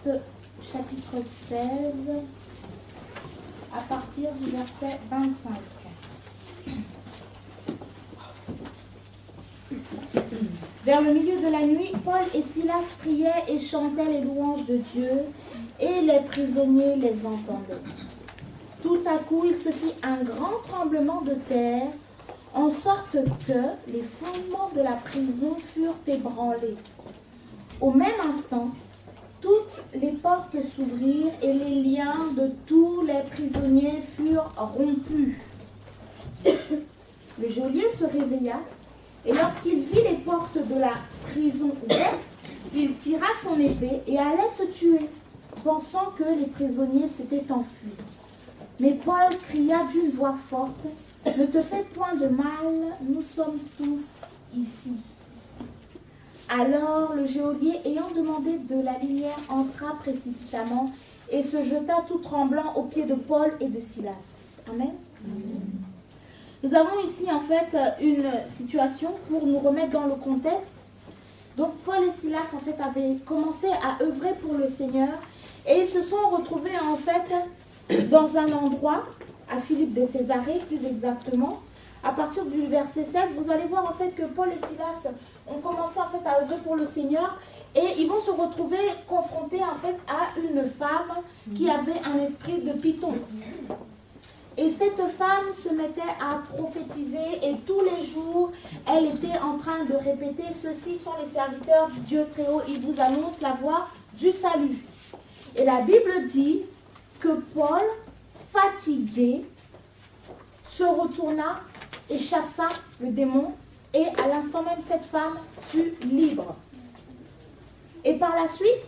Actes chapitre 16, à partir du verset 25. Vers le milieu de la nuit, Paul et Silas priaient et chantaient les louanges de Dieu, et les prisonniers les entendaient. Tout à coup, il se fit un grand tremblement de terre, en sorte que les fondements de la prison furent ébranlés. Au même instant, toutes les portes s'ouvrirent et les liens de tous les prisonniers furent rompus. Le geôlier se réveilla et lorsqu'il vit les portes de la prison ouvertes, il tira son épée et allait se tuer, pensant que les prisonniers s'étaient enfuis. Mais Paul cria d'une voix forte, « Ne te fais point de mal, nous sommes tous ici. » Alors le geôlier, ayant demandé de la lumière, entra précipitamment et se jeta tout tremblant aux pieds de Paul et de Silas. Amen. Amen. Nous avons ici en fait une situation pour nous remettre dans le contexte. Donc Paul et Silas en fait avaient commencé à œuvrer pour le Seigneur et ils se sont retrouvés en fait dans un endroit, à Philippe de Césarée plus exactement. À partir du verset 16, vous allez voir en fait que Paul et Silas ont commencé en fait à œuvrer pour le Seigneur et ils vont se retrouver confrontés en fait à une femme qui avait un esprit de python. Et cette femme se mettait à prophétiser et tous les jours, elle était en train de répéter « Ceux-ci sont les serviteurs du Dieu très haut, ils vous annoncent la voie du salut. » Et la Bible dit que Paul, fatigué, se retourna et chassa le démon et à l'instant même cette femme fut libre. Et par la suite,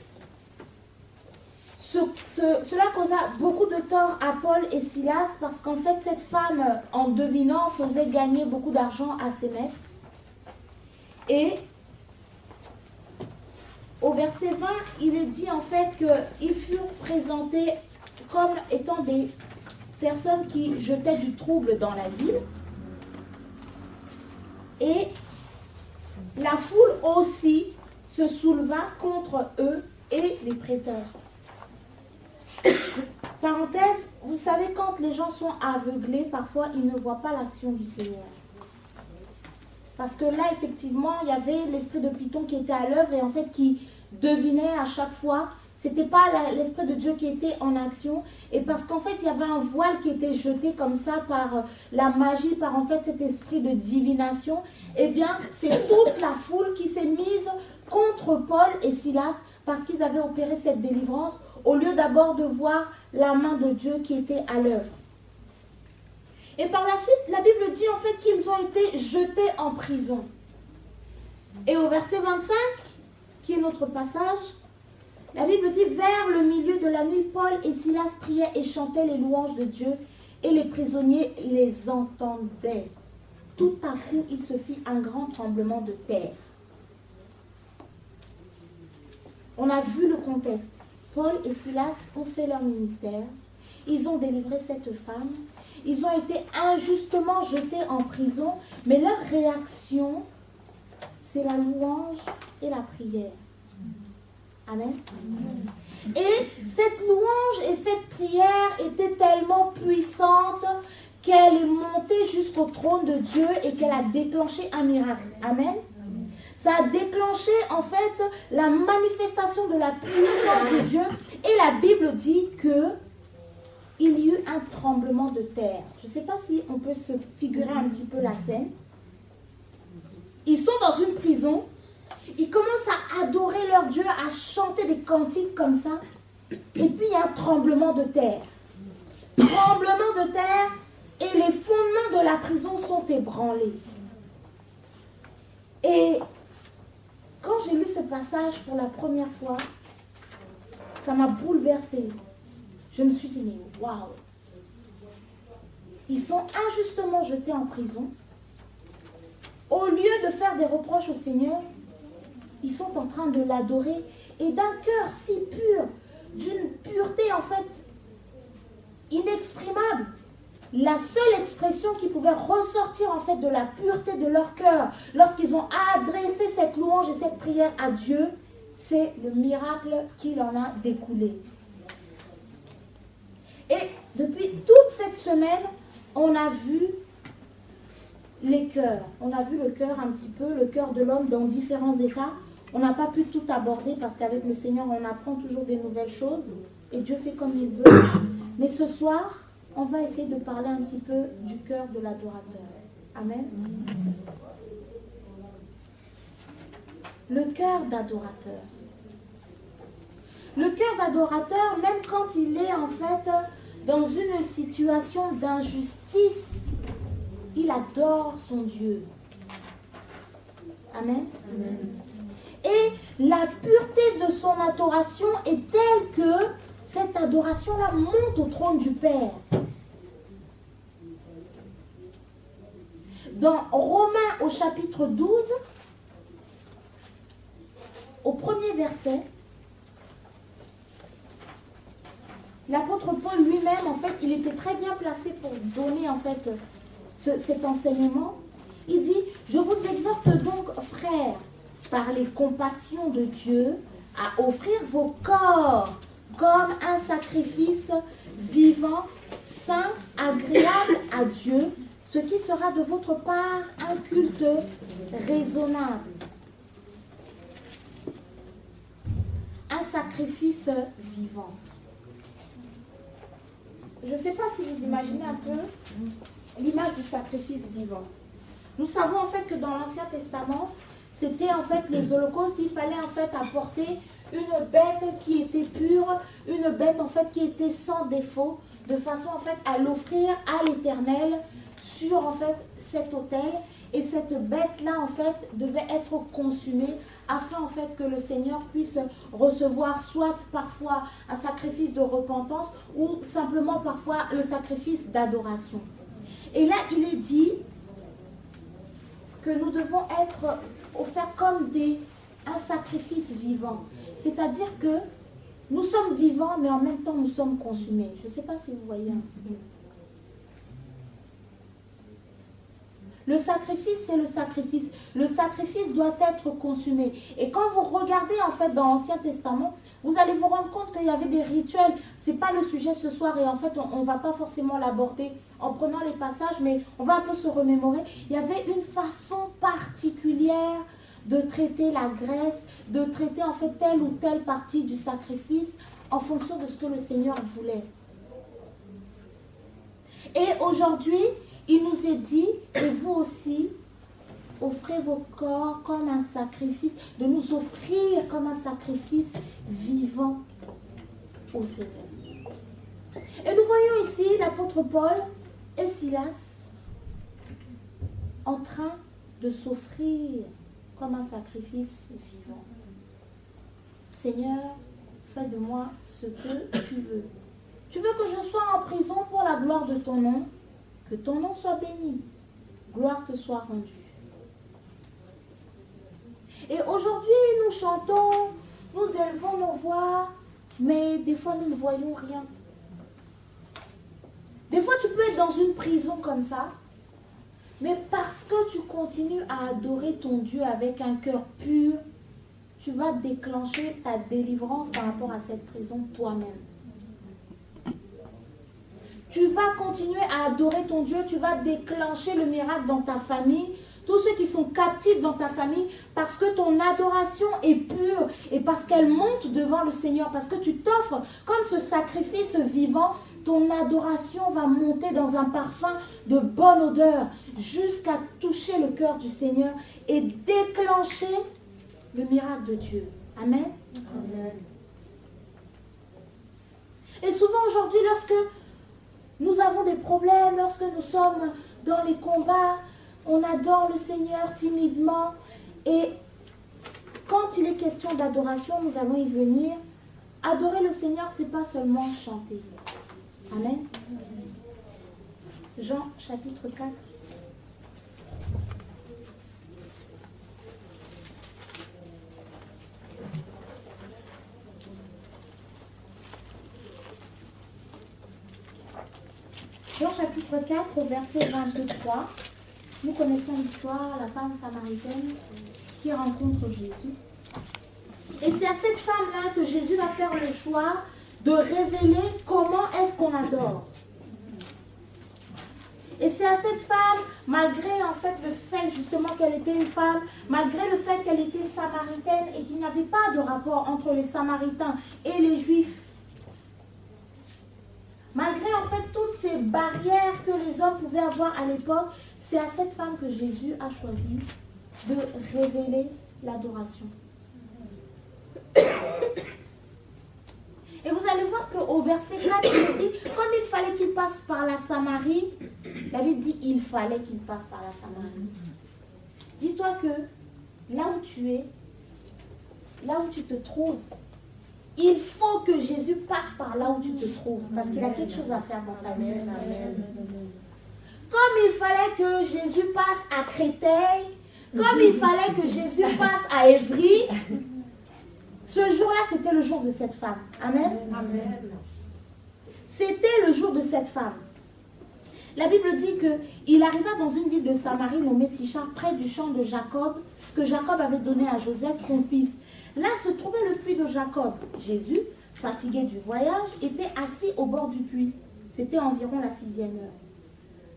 cela causa beaucoup de tort à Paul et Silas parce qu'en fait cette femme, en devinant, faisait gagner beaucoup d'argent à ses maîtres. Et au verset 20, il est dit en fait qu'ils furent présentés comme étant des personnes qui jetaient du trouble dans la ville. Et la foule aussi se souleva contre eux et les prêteurs. Parenthèse, vous savez, quand les gens sont aveuglés, parfois ils ne voient pas l'action du Seigneur. Parce que là, effectivement, il y avait l'esprit de Python qui était à l'œuvre et en fait qui devinait à chaque fois. C'était pas l'esprit de Dieu qui était en action. Et parce qu'en fait, il y avait un voile qui était jeté comme ça par la magie, par en fait cet esprit de divination. Eh bien, c'est toute la foule qui s'est mise contre Paul et Silas parce qu'ils avaient opéré cette délivrance au lieu d'abord de voir la main de Dieu qui était à l'œuvre. Et par la suite, la Bible dit en fait qu'ils ont été jetés en prison. Et au verset 25, qui est notre passage, la Bible dit « Vers le milieu de la nuit, Paul et Silas priaient et chantaient les louanges de Dieu, et les prisonniers les entendaient. Tout à coup, il se fit un grand tremblement de terre. » On a vu le contexte. Paul et Silas ont fait leur ministère. Ils ont délivré cette femme. Ils ont été injustement jetés en prison. Mais leur réaction, c'est la louange et la prière. Amen. Et cette louange et cette prière étaient tellement puissantes qu'elle est montée jusqu'au trône de Dieu et qu'elle a déclenché un miracle. Amen. Ça a déclenché en fait la manifestation de la puissance de Dieu. Et la Bible dit qu'il y eut un tremblement de terre. Je ne sais pas si on peut se figurer un petit peu la scène. Ils sont dans une prison. Ils commencent à adorer leur Dieu, à chanter des cantiques comme ça. Et puis il y a un tremblement de terre. Tremblement de terre et les fondements de la prison sont ébranlés. Et quand j'ai lu ce passage pour la première fois, ça m'a bouleversée. Je me suis dit, mais waouh! Ils sont injustement jetés en prison. Au lieu de faire des reproches au Seigneur, ils sont en train de l'adorer. Et d'un cœur si pur, d'une pureté en fait inexprimable. La seule expression qui pouvait ressortir en fait de la pureté de leur cœur lorsqu'ils ont adressé cette louange et cette prière à Dieu, c'est le miracle qu'il en a découlé. Et depuis toute cette semaine, on a vu les cœurs. On a vu le cœur un petit peu, le cœur de l'homme dans différents états. On n'a pas pu tout aborder parce qu'avec le Seigneur, on apprend toujours des nouvelles choses et Dieu fait comme il veut. Mais ce soir, on va essayer de parler un petit peu du cœur de l'adorateur. Amen. Le cœur d'adorateur. Le cœur d'adorateur, même quand il est en fait dans une situation d'injustice, il adore son Dieu. Amen. Amen. Et la pureté de son adoration est telle que cette adoration-là monte au trône du Père. Dans Romains au chapitre 12, au premier verset, l'apôtre Paul lui-même, en fait, il était très bien placé pour donner, en fait, cet enseignement. Il dit, je vous exhorte donc, frères, par les compassions de Dieu, à offrir vos corps comme un sacrifice vivant, saint, agréable à Dieu, ce qui sera de votre part un culte raisonnable. Un sacrifice vivant. Je ne sais pas si vous imaginez un peu l'image du sacrifice vivant. Nous savons en fait que dans l'Ancien Testament, c'était en fait les holocaustes, il fallait en fait apporter une bête qui était pure, une bête en fait qui était sans défaut, de façon en fait à l'offrir à l'Éternel sur en fait cet autel. Et cette bête-là en fait devait être consumée afin en fait que le Seigneur puisse recevoir soit parfois un sacrifice de repentance ou simplement parfois le sacrifice d'adoration. Et là il est dit que nous devons être offerts comme un sacrifice vivant. C'est-à-dire que nous sommes vivants, mais en même temps nous sommes consumés. Je ne sais pas si vous voyez un petit peu. Le sacrifice, c'est le sacrifice. Le sacrifice doit être consumé. Et quand vous regardez en fait dans l'Ancien Testament, vous allez vous rendre compte qu'il y avait des rituels. Ce n'est pas le sujet ce soir et en fait on ne va pas forcément l'aborder en prenant les passages, mais on va un peu se remémorer. Il y avait une façon particulière de traiter la graisse, de traiter en fait telle ou telle partie du sacrifice en fonction de ce que le Seigneur voulait. Et aujourd'hui, il nous est dit, et vous aussi, offrez vos corps comme un sacrifice, de nous offrir comme un sacrifice vivant au Seigneur. Et nous voyons ici l'apôtre Paul et Silas en train de s'offrir comme un sacrifice vivant. Seigneur, fais de moi ce que tu veux. Tu veux que je sois en prison pour la gloire de ton nom, que ton nom soit béni, gloire te soit rendue. Et aujourd'hui, nous chantons, nous élevons nos voix, mais des fois, nous ne voyons rien. Des fois, tu peux être dans une prison comme ça, mais parce que tu continues à adorer ton Dieu avec un cœur pur, tu vas déclencher ta délivrance par rapport à cette prison toi-même. Tu vas continuer à adorer ton Dieu, tu vas déclencher le miracle dans ta famille, tous ceux qui sont captifs dans ta famille, parce que ton adoration est pure et parce qu'elle monte devant le Seigneur, parce que tu t'offres comme ce sacrifice vivant, ton adoration va monter dans un parfum de bonne odeur jusqu'à toucher le cœur du Seigneur et déclencher le miracle de Dieu. Amen. Amen. Et souvent aujourd'hui, lorsque nous avons des problèmes, lorsque nous sommes dans les combats, on adore le Seigneur timidement. Et quand il est question d'adoration, nous allons y venir. Adorer le Seigneur, ce n'est pas seulement chanter. Amen. Jean chapitre 4. Jean chapitre 4, verset 23, nous connaissons l'histoire, la femme samaritaine qui rencontre Jésus. Et c'est à cette femme-là que Jésus va faire le choix de révéler comment est-ce qu'on adore. Et c'est à cette femme, malgré en fait le fait justement qu'elle était une femme, malgré le fait qu'elle était samaritaine et qu'il n'y avait pas de rapport entre les Samaritains et les Juifs, malgré en fait toutes ces barrières que les hommes pouvaient avoir à l'époque, c'est à cette femme que Jésus a choisi de révéler l'adoration. Et vous allez voir qu'au verset 4, il dit, comme il fallait qu'il passe par la Samarie, la Bible dit, il fallait qu'il passe par la Samarie. Dis-toi que là où tu es, là où tu te trouves, il faut que Jésus passe par là où tu te trouves, parce qu'il a quelque chose à faire dans ta vie. Comme il fallait que Jésus passe à Créteil, comme il fallait que Jésus passe à Évry, ce jour-là, c'était le jour de cette femme. Amen. Amen. C'était le jour de cette femme. La Bible dit qu'il arriva dans une ville de Samarie nommée Sichar, près du champ de Jacob, que Jacob avait donné à Joseph, son fils. Là se trouvait le puits de Jacob. Jésus, fatigué du voyage, était assis au bord du puits. C'était environ la 6e heure.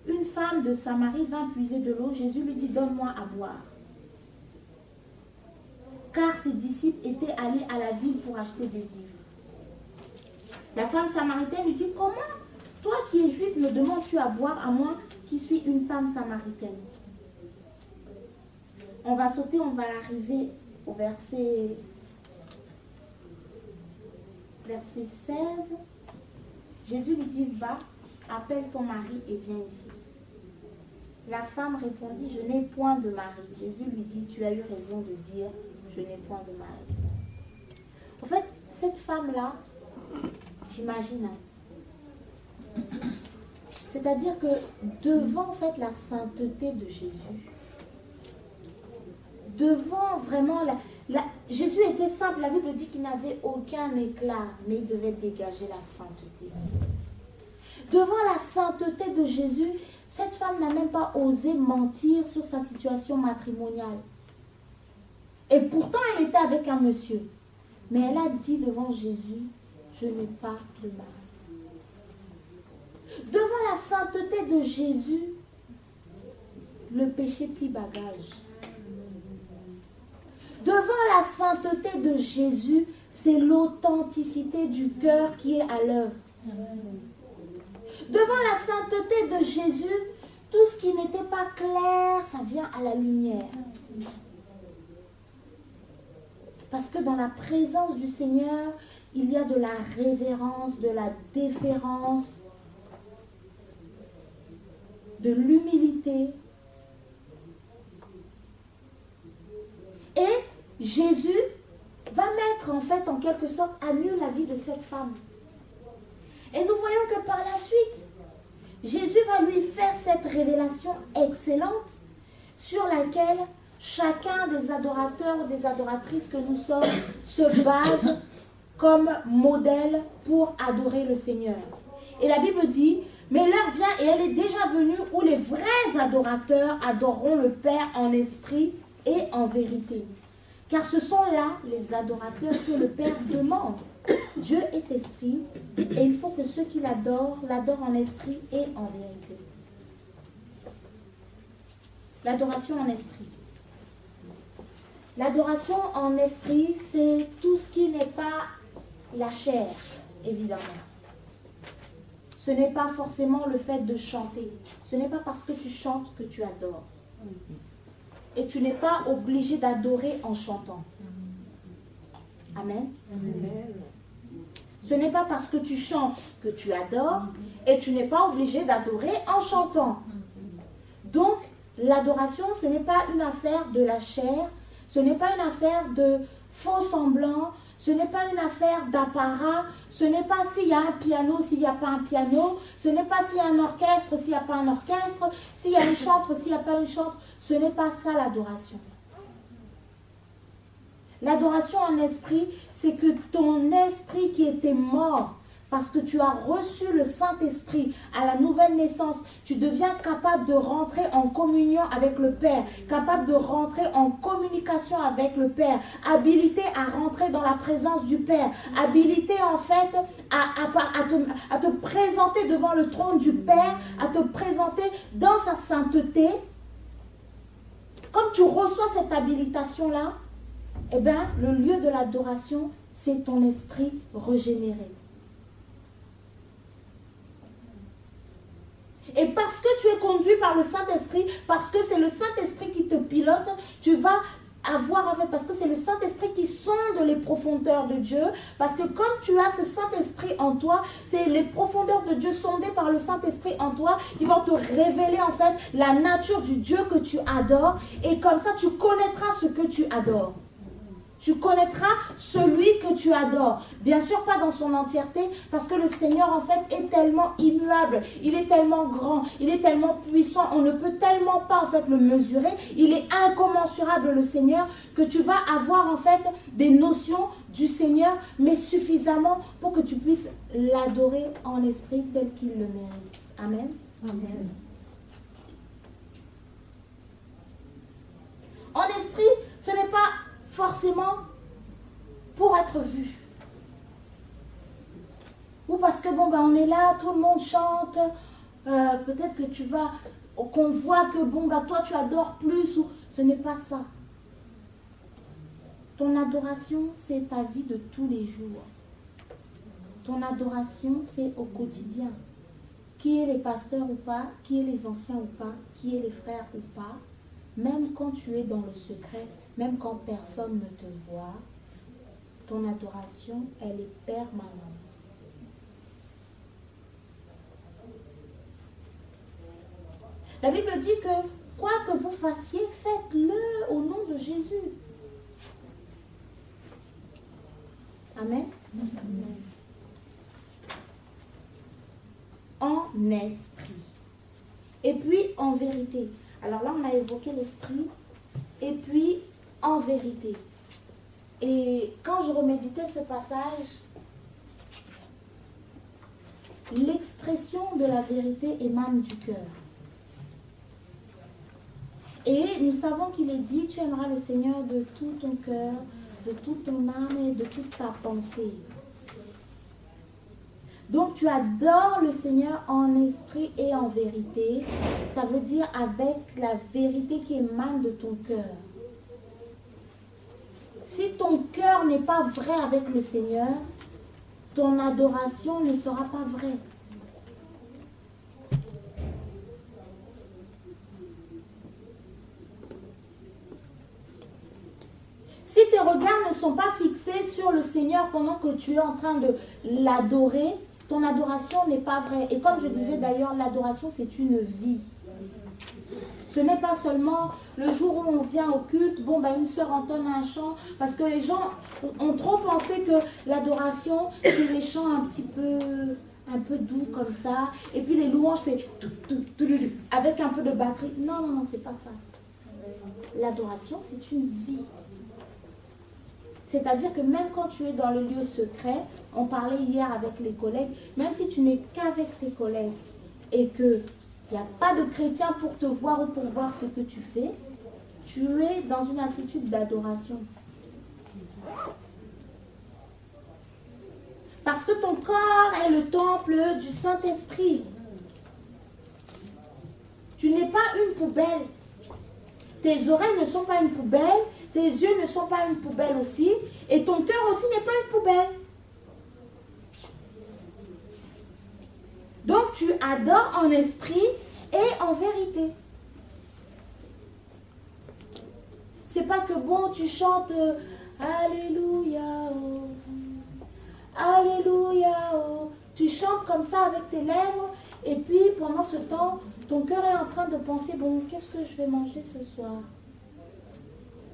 Une femme de Samarie vint puiser de l'eau. Jésus lui dit, donne-moi à boire. Car ses disciples étaient allés à la ville pour acheter des vivres. La femme samaritaine lui dit, comment, toi qui es juif, me demandes-tu à boire à moi qui suis une femme samaritaine? On va sauter, on va arriver au verset 16. Jésus lui dit, va, appelle ton mari et viens ici. La femme répondit, je n'ai point de mari. Jésus lui dit, tu as eu raison de dire, je n'ai point de mari. En fait, cette femme-là, j'imagine, c'est-à-dire que devant en fait la sainteté de Jésus, devant vraiment Jésus était simple, la Bible dit qu'il n'avait aucun éclat, mais il devait dégager la sainteté. Devant la sainteté de Jésus, cette femme n'a même pas osé mentir sur sa situation matrimoniale. Et pourtant, elle était avec un monsieur. Mais elle a dit devant Jésus, je n'ai pas de mari. Devant la sainteté de Jésus, le péché plie bagage. Devant la sainteté de Jésus, c'est l'authenticité du cœur qui est à l'œuvre. Devant la sainteté de Jésus, tout ce qui n'était pas clair, ça vient à la lumière. Parce que dans la présence du Seigneur, il y a de la révérence, de la déférence, de l'humilité. Et Jésus va mettre en fait en quelque sorte à nu la vie de cette femme. Et nous voyons que par la suite, Jésus va lui faire cette révélation excellente sur laquelle chacun des adorateurs ou des adoratrices que nous sommes se base comme modèle pour adorer le Seigneur. Et la Bible dit, mais l'heure vient et elle est déjà venue où les vrais adorateurs adoreront le Père en esprit et en vérité. Car ce sont là les adorateurs que le Père demande. Dieu est esprit et il faut que ceux qui l'adorent en esprit et en vérité. L'adoration en esprit. L'adoration en esprit, c'est tout ce qui n'est pas la chair, évidemment. Ce n'est pas forcément le fait de chanter. Ce n'est pas parce que tu chantes que tu adores. Et tu n'es pas obligé d'adorer en chantant. Amen. Amen. Ce n'est pas parce que tu chantes que tu adores et tu n'es pas obligé d'adorer en chantant. Donc, l'adoration, ce n'est pas une affaire de la chair, ce n'est pas une affaire de faux semblants, ce n'est pas une affaire d'apparat, ce n'est pas s'il y a un piano, s'il n'y a pas un piano, ce n'est pas s'il y a un orchestre, s'il n'y a pas un orchestre, s'il y a une chantre, s'il n'y a pas une chantre. Ce n'est pas ça l'adoration. L'adoration en esprit, c'est que ton esprit qui était mort parce que tu as reçu le Saint-Esprit à la nouvelle naissance, tu deviens capable de rentrer en communion avec le Père, capable de rentrer en communication avec le Père, habilité à rentrer dans la présence du Père, habilité en fait à te présenter devant le trône du Père, à te présenter dans sa sainteté. Comme tu reçois cette habilitation-là, eh bien, le lieu de l'adoration, c'est ton esprit régénéré. Et parce que tu es conduit par le Saint-Esprit, parce que c'est le Saint-Esprit qui te pilote, tu vas avoir en fait, parce que c'est le Saint-Esprit qui sonde les profondeurs de Dieu, parce que comme tu as ce Saint-Esprit en toi, c'est les profondeurs de Dieu sondées par le Saint-Esprit en toi qui vont te révéler en fait la nature du Dieu que tu adores, et comme ça tu connaîtras ce que tu adores. Tu connaîtras celui que tu adores. Bien sûr, pas dans son entièreté, parce que le Seigneur, en fait, est tellement immuable. Il est tellement grand. Il est tellement puissant. On ne peut tellement pas, en fait, le mesurer. Il est incommensurable, le Seigneur, que tu vas avoir, en fait, des notions du Seigneur, mais suffisamment pour que tu puisses l'adorer en esprit tel qu'il le mérite. Amen. Amen. En esprit, ce n'est pas forcément pour être vu. Ou parce que bon, on est là, tout le monde chante, peut-être que tu vas, qu'on voit que bon, toi tu adores plus, ou ce n'est pas ça. Ton adoration, c'est ta vie de tous les jours. Ton adoration, c'est au quotidien. Qui est les pasteurs ou pas, qui est les anciens ou pas, qui est les frères ou pas, même quand tu es dans le secret, même quand personne ne te voit, ton adoration, elle est permanente. La Bible dit que quoi que vous fassiez, faites-le au nom de Jésus. Amen. Amen. En esprit. Et puis en vérité. Alors là, on a évoqué l'esprit. Et puis en vérité. Et quand je reméditais ce passage, l'expression de la vérité émane du cœur. Et nous savons qu'il est dit, tu aimeras le Seigneur de tout ton cœur, de toute ton âme et de toute ta pensée. Donc tu adores le Seigneur en esprit et en vérité. Ça veut dire avec la vérité qui émane de ton cœur. Si ton cœur n'est pas vrai avec le Seigneur, ton adoration ne sera pas vraie. Si tes regards ne sont pas fixés sur le Seigneur pendant que tu es en train de l'adorer, ton adoration n'est pas vraie. Et comme je disais d'ailleurs, l'adoration c'est une vie. Ce n'est pas seulement le jour où on vient au culte, une sœur entonne un chant, parce que les gens ont trop pensé que l'adoration, c'est les chants un peu doux comme ça, et puis les louanges, c'est avec un peu de batterie. Non, c'est pas ça. L'adoration, c'est une vie. C'est-à-dire que même quand tu es dans le lieu secret, on parlait hier avec les collègues, même si tu n'es qu'avec tes collègues et que il n'y a pas de chrétien pour te voir ou pour voir ce que tu fais, tu es dans une attitude d'adoration. Parce que ton corps est le temple du Saint-Esprit. Tu n'es pas une poubelle. Tes oreilles ne sont pas une poubelle, tes yeux ne sont pas une poubelle aussi, et ton cœur aussi n'est pas une poubelle. Donc tu adores en esprit et en vérité. C'est pas que tu chantes Alléluia, oh, Alléluia, oh. Tu chantes comme ça avec tes lèvres, et puis pendant ce temps, ton cœur est en train de penser, qu'est-ce que je vais manger ce soir?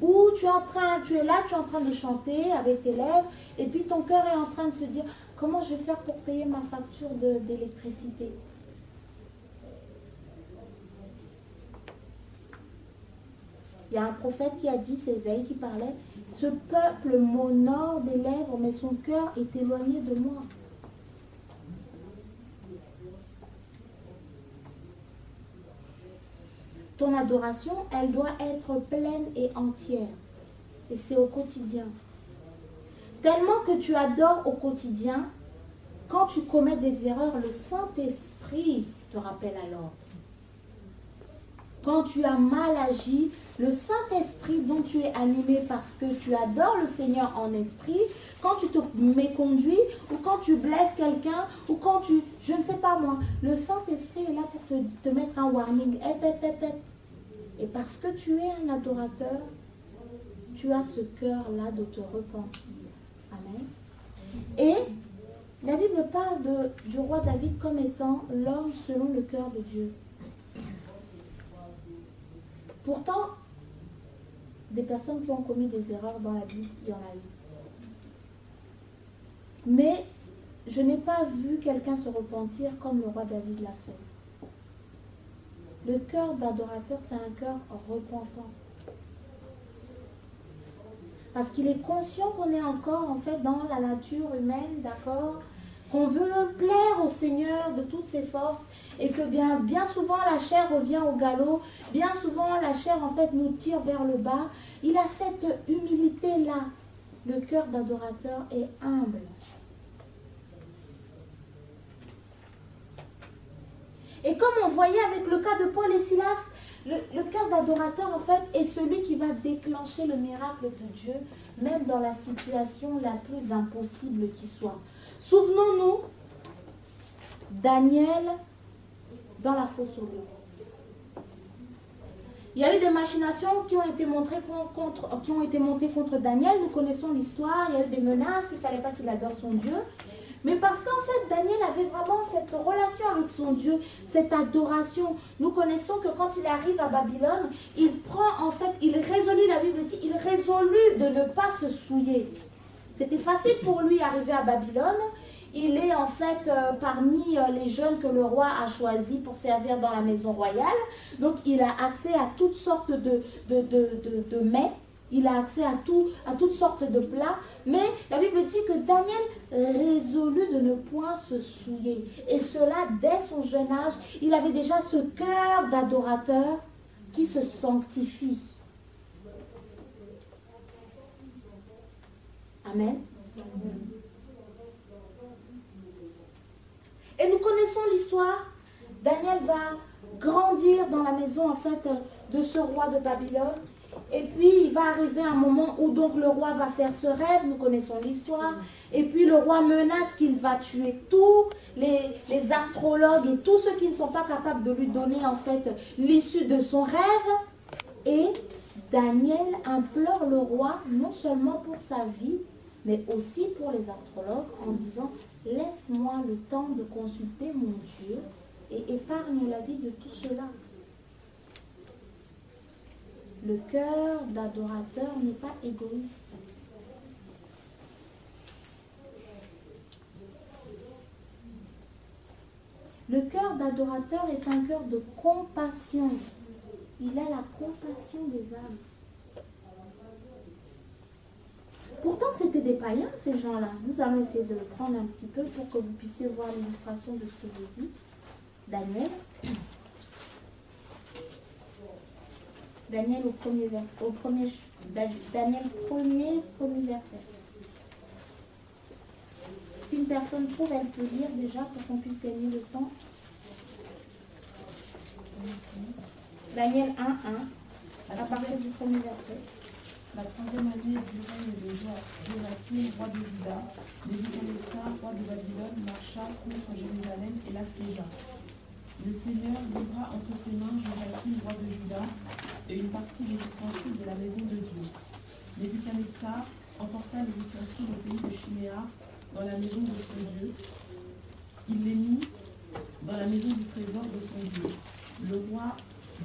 Ou tu es là, tu es en train de chanter avec tes lèvres, et puis ton cœur est en train de se dire, comment je vais faire pour payer ma facture d'électricité? Il y a un prophète qui a dit, c'est Ésaïe qui parlait, ce peuple m'honore des lèvres, mais son cœur est éloigné de moi. ton adoration, elle doit être pleine et entière. Et c'est au quotidien. Tellement que tu adores au quotidien, quand tu commets des erreurs, le Saint-Esprit te rappelle à l'ordre. Quand tu as mal agi, le Saint-Esprit dont tu es animé parce que tu adores le Seigneur en esprit, quand tu te méconduis ou quand tu blesses quelqu'un ou quand tu, je ne sais pas moi, le Saint-Esprit est là pour te mettre un warning. Et parce que tu es un adorateur, tu as ce cœur-là de te repentir. Amen. Et la Bible parle du roi David comme étant l'homme selon le cœur de Dieu. Pourtant, des personnes qui ont commis des erreurs dans la Bible, il y en a eu. Mais je n'ai pas vu quelqu'un se repentir comme le roi David l'a fait. Le cœur d'adorateur, c'est un cœur repentant. Parce qu'il est conscient qu'on est encore en fait dans la nature humaine, d'accord, qu'on veut plaire au Seigneur de toutes ses forces et que bien souvent la chair revient au galop, bien souvent la chair en fait nous tire vers le bas. Il a cette humilité-là. Le cœur d'adorateur est humble. Et comme on voyait avec le cas de Paul et Silas, le cœur d'adorateur, en fait, est celui qui va déclencher le miracle de Dieu, même dans la situation la plus impossible qui soit. Souvenons-nous, Daniel dans la fosse aux lions. Il y a eu des machinations qui ont été montées contre Daniel. Nous connaissons l'histoire. Il y a eu des menaces. Il ne fallait pas qu'il adore son Dieu. Mais parce qu'en fait, Daniel avait vraiment cette relation avec son Dieu, cette adoration. Nous connaissons que quand il arrive à Babylone, il résolut, la Bible dit, il résolut de ne pas se souiller. C'était facile pour lui d'arriver à Babylone. Il est en fait parmi les jeunes que le roi a choisis pour servir dans la maison royale. Donc il a accès à toutes sortes de mets. Il a accès à toutes sortes de plats. Mais la Bible dit que Daniel résolut de ne point se souiller. Et cela, dès son jeune âge, il avait déjà ce cœur d'adorateur qui se sanctifie. Amen. Et nous connaissons l'histoire. Daniel va grandir dans la maison en fait de ce roi de Babylone. Et puis il va arriver un moment où donc le roi va faire ce rêve, nous connaissons l'histoire. Et puis le roi menace qu'il va tuer tous les astrologues et tous ceux qui ne sont pas capables de lui donner en fait l'issue de son rêve. Et Daniel implore le roi non seulement pour sa vie, mais aussi pour les astrologues en disant « Laisse-moi le temps de consulter mon Dieu et épargne la vie de tout cela. » Le cœur d'adorateur n'est pas égoïste. Le cœur d'adorateur est un cœur de compassion. Il a la compassion des âmes. Pourtant, c'était des païens, ces gens-là. Nous allons essayer de le prendre un petit peu pour que vous puissiez voir l'illustration de ce que je dis. Daniel. Daniel premier verset. Si une personne trouve, elle peut lire déjà pour qu'on puisse gagner le temps. Daniel 1, à partir du premier verset. La troisième année du règne de Joachim, roi de Juda, Nebuchadnezzar, roi de Babylone, marcha contre Jérusalem et l'assiégea. Le Seigneur livra entre ses mains Joachim, roi de Juda, et une partie des ustensiles de la maison de Dieu. Nebuchadnezzar emporta les ustensiles au pays de Chiméa, dans la maison de son Dieu. Il les mit dans la maison du trésor de son Dieu. Le roi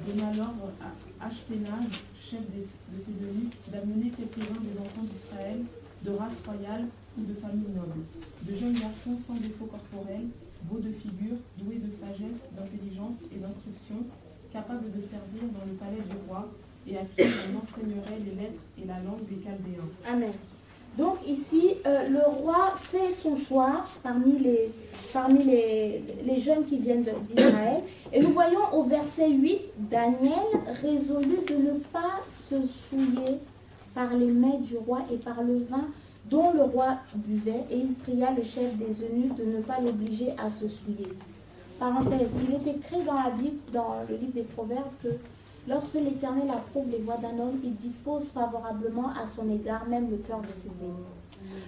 donna l'ordre à Ashpenaz, chef de ses eunuques, d'amener quelques-uns des enfants d'Israël, de race royale ou de famille noble, de jeunes garçons sans défaut corporel, beaux de figure, doués de sagesse, d'intelligence et d'instruction, capables de servir dans le palais du roi, et à qui on enseignerait les lettres et la langue des Chaldéens. Amen. Donc ici, le roi fait son choix parmi les jeunes qui viennent d'Israël. Et nous voyons au verset 8, Daniel résolut de ne pas se souiller par les mets du roi et par le vin dont le roi buvait, et il pria le chef des eunuques de ne pas l'obliger à se souiller. Parenthèse, il est écrit dans la Bible, dans le livre des Proverbes, que lorsque l'Éternel approuve les voies d'un homme, il dispose favorablement à son égard même le cœur de ses ennemis.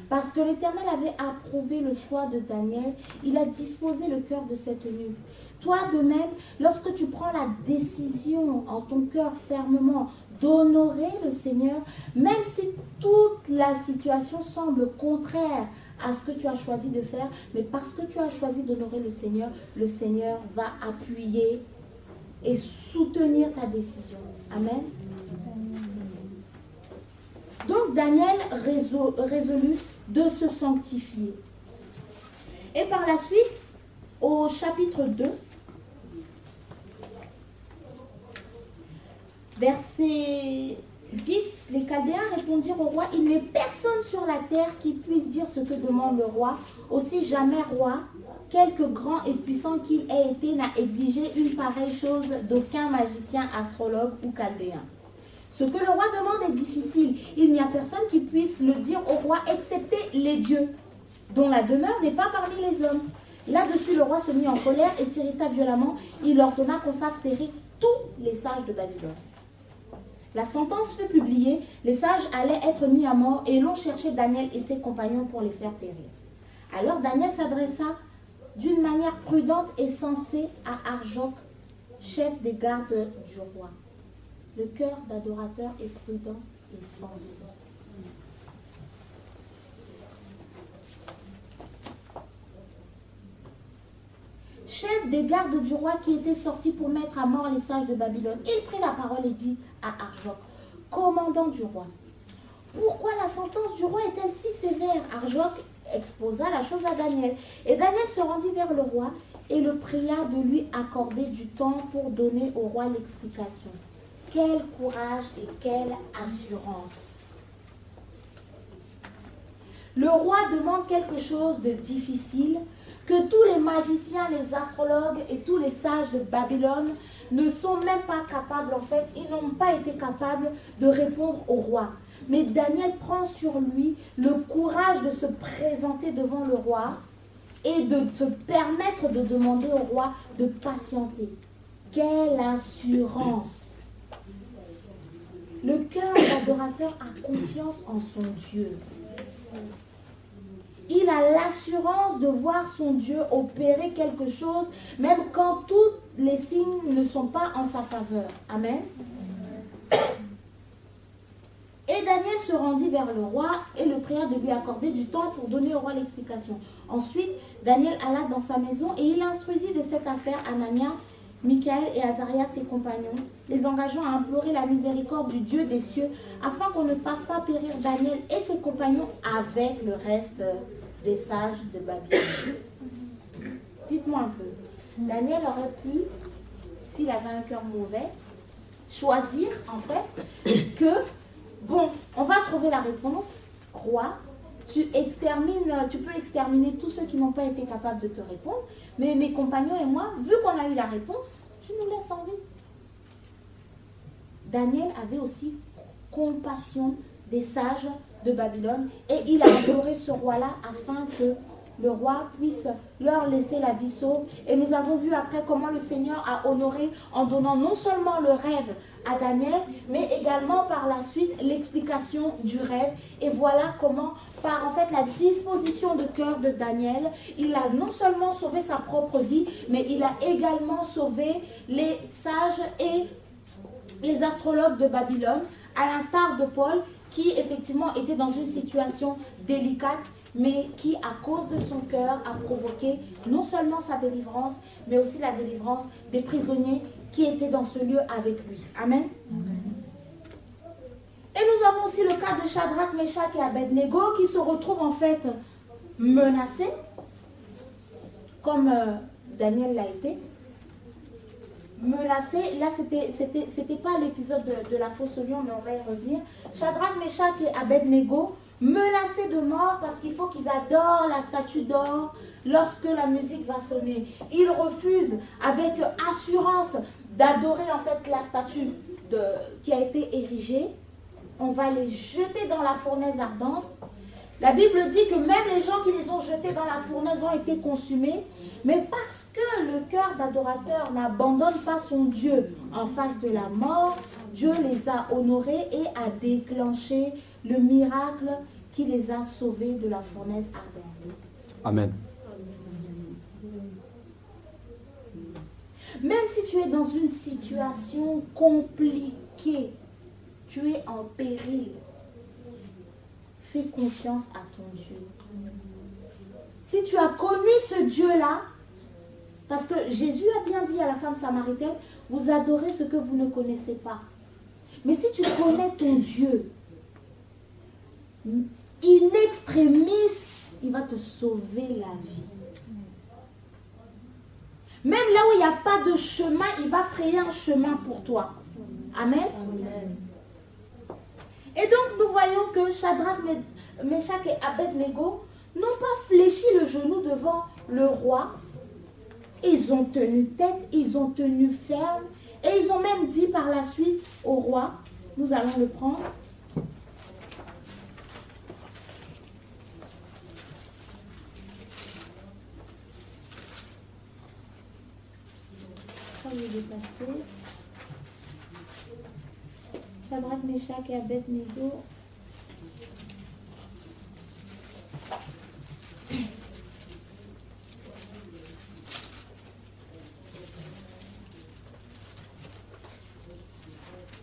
Parce que l'Éternel avait approuvé le choix de Daniel, il a disposé le cœur de cet eunuque. Toi de même, lorsque tu prends la décision en ton cœur fermement d'honorer le Seigneur, même si toute la situation semble contraire à ce que tu as choisi de faire, mais parce que tu as choisi d'honorer le Seigneur va appuyer et soutenir ta décision. Amen. Donc Daniel résolut de se sanctifier. Et par la suite, au chapitre 2, verset 10, les Chaldéens répondirent au roi, il n'est personne sur la terre qui puisse dire ce que demande le roi. Aussi jamais roi, quelque grand et puissant qu'il ait été, n'a exigé une pareille chose d'aucun magicien, astrologue ou chaldéen. Ce que le roi demande est difficile. Il n'y a personne qui puisse le dire au roi, excepté les dieux, dont la demeure n'est pas parmi les hommes. Là-dessus, le roi se mit en colère et s'irrita violemment. Il ordonna qu'on fasse périr tous les sages de Babylone. La sentence fut publiée, les sages allaient être mis à mort et l'on cherchait Daniel et ses compagnons pour les faire périr. Alors Daniel s'adressa d'une manière prudente et sensée à Arjoc, chef des gardes du roi. Le cœur d'adorateur est prudent et sensé. Chef des gardes du roi qui était sorti pour mettre à mort les sages de Babylone, il prit la parole et dit à Arjoc, commandant du roi, pourquoi la sentence du roi est-elle si sévère? Arjoc exposa la chose à Daniel. Et Daniel se rendit vers le roi et le pria de lui accorder du temps pour donner au roi l'explication. Quel courage et quelle assurance! Le roi demande quelque chose de difficile que tous les magiciens, les astrologues et tous les sages de Babylone ne sont même pas capables, en fait, ils n'ont pas été capables de répondre au roi. Mais Daniel prend sur lui le courage de se présenter devant le roi et de se permettre de demander au roi de patienter. Quelle assurance! Le cœur d'adorateur a confiance en son Dieu. Il a l'assurance de voir son Dieu opérer quelque chose, même quand tous les signes ne sont pas en sa faveur. Amen. Et Daniel se rendit vers le roi et le pria de lui accorder du temps pour donner au roi l'explication. Ensuite, Daniel alla dans sa maison et il instruisit de cette affaire Anania, Michaël et Azaria, ses compagnons, les engageant à implorer la miséricorde du Dieu des cieux, afin qu'on ne fasse pas périr Daniel et ses compagnons avec le reste des sages de Babylone. Dites-moi un peu, Daniel aurait pu, s'il avait un cœur mauvais, choisir en fait que, bon, on va trouver la réponse, roi, tu peux exterminer tous ceux qui n'ont pas été capables de te répondre, mais mes compagnons et moi, vu qu'on a eu la réponse, tu nous laisses en vie. Daniel avait aussi compassion des sages de Babylone et il a imploré ce roi-là afin que le roi puisse leur laisser la vie sauve. Et nous avons vu après comment le Seigneur a honoré en donnant non seulement le rêve à Daniel, mais également par la suite l'explication du rêve. Et voilà comment, par en fait la disposition de cœur de Daniel, il a non seulement sauvé sa propre vie, mais il a également sauvé les sages et les astrologues de Babylone, à l'instar de Paul, qui effectivement était dans une situation délicate, mais qui, à cause de son cœur, a provoqué non seulement sa délivrance, mais aussi la délivrance des prisonniers qui étaient dans ce lieu avec lui. Amen. Et nous avons aussi le cas de Shadrach, Meshach et Abednego qui se retrouvent en fait menacés, comme Daniel l'a été. Menacés, là c'était pas l'épisode de la fausse lion, mais on va y revenir. Shadrach, Meshach et Abednego menacés de mort parce qu'il faut qu'ils adorent la statue d'or lorsque la musique va sonner. Ils refusent avec assurance d'adorer en fait la statue qui a été érigée. On va les jeter dans la fournaise ardente. La Bible dit que même les gens qui les ont jetés dans la fournaise ont été consumés, mais parce que le cœur d'adorateur n'abandonne pas son Dieu en face de la mort, Dieu les a honorés et a déclenché le miracle qui les a sauvés de la fournaise ardente. Amen. Même si tu es dans une situation compliquée, tu es en péril, fais confiance à ton Dieu. Si tu as connu ce Dieu-là, parce que Jésus a bien dit à la femme samaritaine, vous adorez ce que vous ne connaissez pas. Mais si tu connais ton Dieu, in extremis, il va te sauver la vie. Même là où il n'y a pas de chemin, il va frayer un chemin pour toi. Amen. Amen. Et donc nous voyons que Shadrach, Meshach et Abednego n'ont pas fléchi le genou devant le roi. Ils ont tenu tête, ils ont tenu ferme et ils ont même dit par la suite au roi, nous allons le prendre. Soyez déplacés. Shadrach, Meshach et Abednego.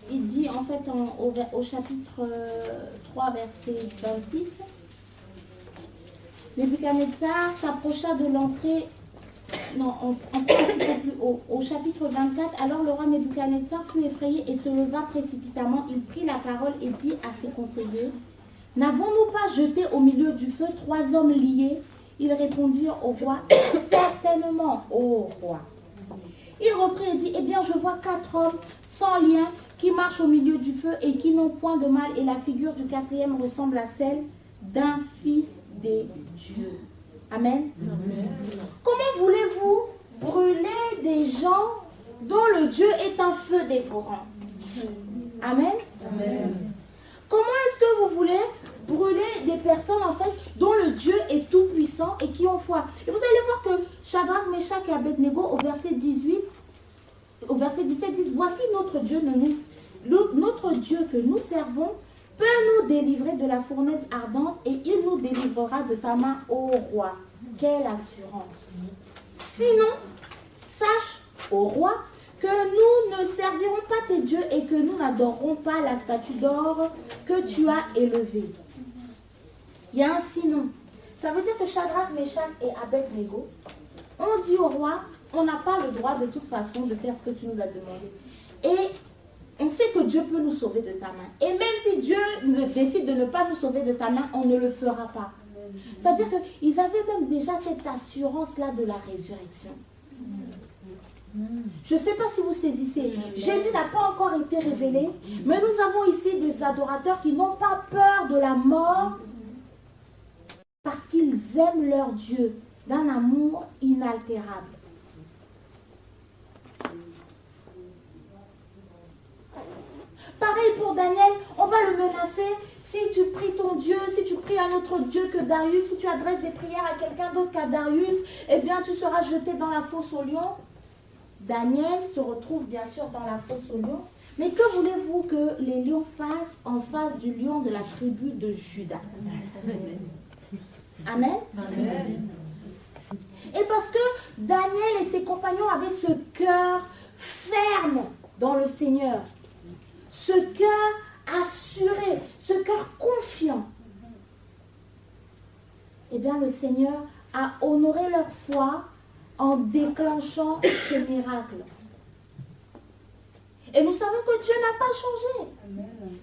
Il dit en fait au chapitre 3, verset 26, Nebuchadnezzar s'approcha de l'entrée, non, un petit peu plus haut, au chapitre 24, alors le roi Nebuchadnezzar fut effrayé et se leva précipitamment, il prit la parole et dit à ses conseillers, n'avons-nous pas jeté au milieu du feu 3 hommes liés? Ils répondirent au roi, certainement, ô roi. Il reprit et dit, eh bien je vois 4 hommes sans lien qui marchent au milieu du feu et qui n'ont point de mal, et la figure du 4e ressemble à celle d'un fils des dieux. Amen. Amen. Comment voulez-vous brûler des gens dont le Dieu est un feu dévorant? Amen. Amen. Comment est-ce que vous voulez brûler des personnes en fait dont le Dieu est tout puissant et qui ont foi? Et vous allez voir que Shadrach, Meshach et Abednego au verset 18, au verset 17 disent, voici notre Dieu, notre Dieu que nous servons peut nous délivrer de la fournaise ardente et il nous délivrera de ta main, ô roi. Quelle assurance! Sinon, sache, ô roi, que nous ne servirons pas tes dieux et que nous n'adorerons pas la statue d'or que tu as élevée. Il y a un sinon. Ça veut dire que Shadrach, Meshach et Abednego ont dit au roi, on n'a pas le droit de toute façon de faire ce que tu nous as demandé. Et on sait que Dieu peut nous sauver de ta main. Et même si Dieu décide de ne pas nous sauver de ta main, on ne le fera pas. C'est-à-dire qu'ils avaient même déjà cette assurance-là de la résurrection. Je ne sais pas si vous saisissez. Jésus n'a pas encore été révélé, mais nous avons ici des adorateurs qui n'ont pas peur de la mort parce qu'ils aiment leur Dieu d'un amour inaltérable. Pareil pour Daniel, on va le menacer. Si tu pries ton Dieu, si tu pries un autre Dieu que Darius, si tu adresses des prières à quelqu'un d'autre qu'à Darius, eh bien tu seras jeté dans la fosse aux lions. Daniel se retrouve bien sûr dans la fosse aux lions. Mais que voulez-vous que les lions fassent en face du lion de la tribu de Juda? Amen. Amen. Et parce que Daniel et ses compagnons avaient ce cœur ferme dans le Seigneur, ce cœur assuré, ce cœur confiant, eh bien le Seigneur a honoré leur foi en déclenchant ce miracle. Et nous savons que Dieu n'a pas changé.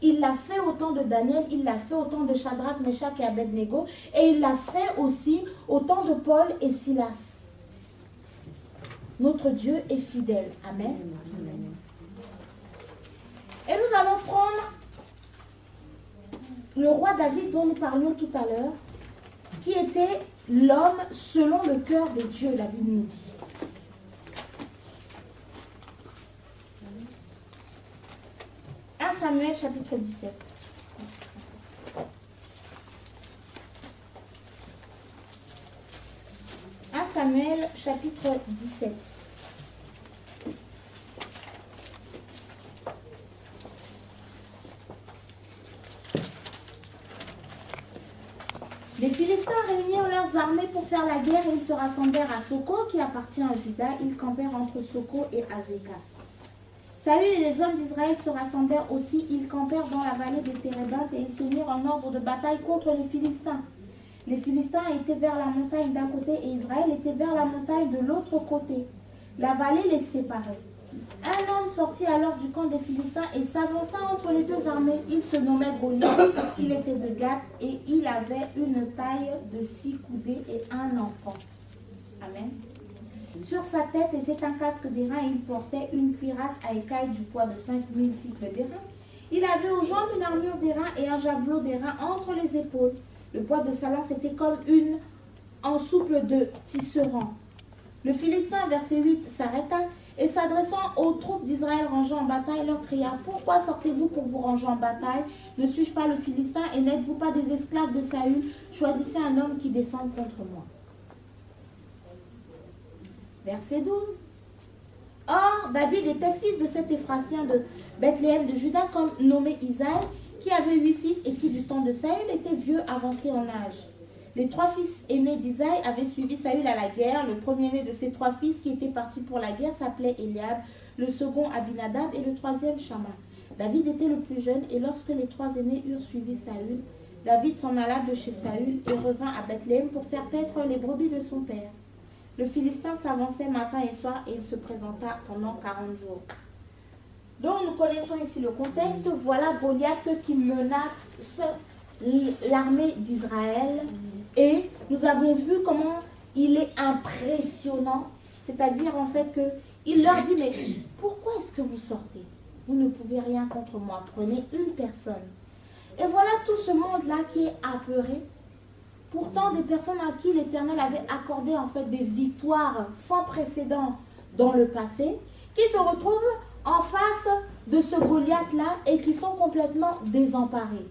Il l'a fait au temps de Daniel, il l'a fait au temps de Shadrach, Meshach et Abednego, et il l'a fait aussi au temps de Paul et Silas. Notre Dieu est fidèle. Amen. Et nous allons prendre le roi David dont nous parlions tout à l'heure, qui était l'homme selon le cœur de Dieu, la Bible nous dit. « 1 Samuel chapitre 17. 1 Samuel chapitre 17. Les Philistins réunirent leurs armées pour faire la guerre et ils se rassemblèrent à Soko, qui appartient à Juda. Ils campèrent entre Soko et Azekah. Saül et les hommes d'Israël se rassemblèrent aussi. Ils campèrent dans la vallée de Térébinthe et ils se mirent en ordre de bataille contre les Philistins. Les Philistins étaient vers la montagne d'un côté et Israël était vers la montagne de l'autre côté. La vallée les séparait. Un homme sortit alors du camp des Philistins et s'avança entre les deux armées. Il se nommait Goliath, il était de Gath et il avait une taille de 6 coudées et un enfant. Amen. Sur sa tête était un casque d'airain et il portait une cuirasse à écailles du poids de 5000 cycles d'airain. Il avait aux jambes une armure d'airain et un javelot d'airain entre les épaules. Le poids de sa lance était comme une ensouple de tisserand. Le Philistin, verset 8, s'arrêta et s'adressant aux troupes d'Israël rangées en bataille, leur cria « Pourquoi sortez-vous pour vous ranger en bataille? Ne suis-je pas le Philistin et n'êtes-vous pas des esclaves de Saül? Choisissez un homme qui descende contre moi. » Verset 12. Or, David était fils de cet Éphratien de Bethléem de Juda, comme nommé Isaïe, qui avait 8 fils et qui, du temps de Saül, était vieux, avancé en âge. Les 3 fils aînés d'Isaïe avaient suivi Saül à la guerre. Le premier-né de ces 3 fils qui étaient partis pour la guerre s'appelait Eliab, le second Abinadab et le troisième Shama. David était le plus jeune et lorsque les 3 aînés eurent suivi Saül, David s'en alla de chez Saül et revint à Bethléem pour faire paître les brebis de son père. Le Philistin s'avançait matin et soir et il se présenta pendant 40 jours. Donc nous connaissons ici le contexte. Voilà Goliath qui menace l'armée d'Israël. Et nous avons vu comment il est impressionnant. C'est-à-dire en fait qu'il leur dit, mais pourquoi est-ce que vous sortez? Vous ne pouvez rien contre moi. Prenez une personne. Et voilà tout ce monde-là qui est apeuré. Pourtant, des personnes à qui l'Éternel avait accordé en fait des victoires sans précédent dans le passé, qui se retrouvent en face de ce Goliath-là et qui sont complètement désemparés.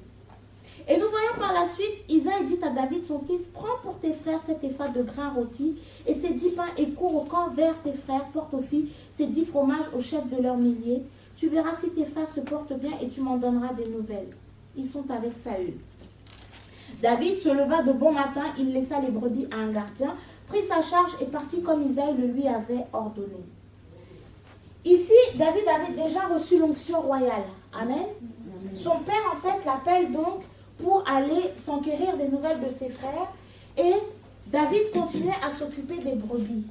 Et nous voyons par la suite, Isaïe dit à David, son fils, prends pour tes frères cet épha de grains rôtis et ces 10 pains et cours au camp vers tes frères. Porte aussi ces 10 fromages au chef de leurs milliers. Tu verras si tes frères se portent bien et tu m'en donneras des nouvelles. Ils sont avec Saül. David se leva de bon matin, il laissa les brebis à un gardien, prit sa charge et partit comme Isaïe le lui avait ordonné. Ici, David avait déjà reçu l'onction royale. Amen. Son père, en fait, l'appelle donc pour aller s'enquérir des nouvelles de ses frères. Et David continuait à s'occuper des brebis.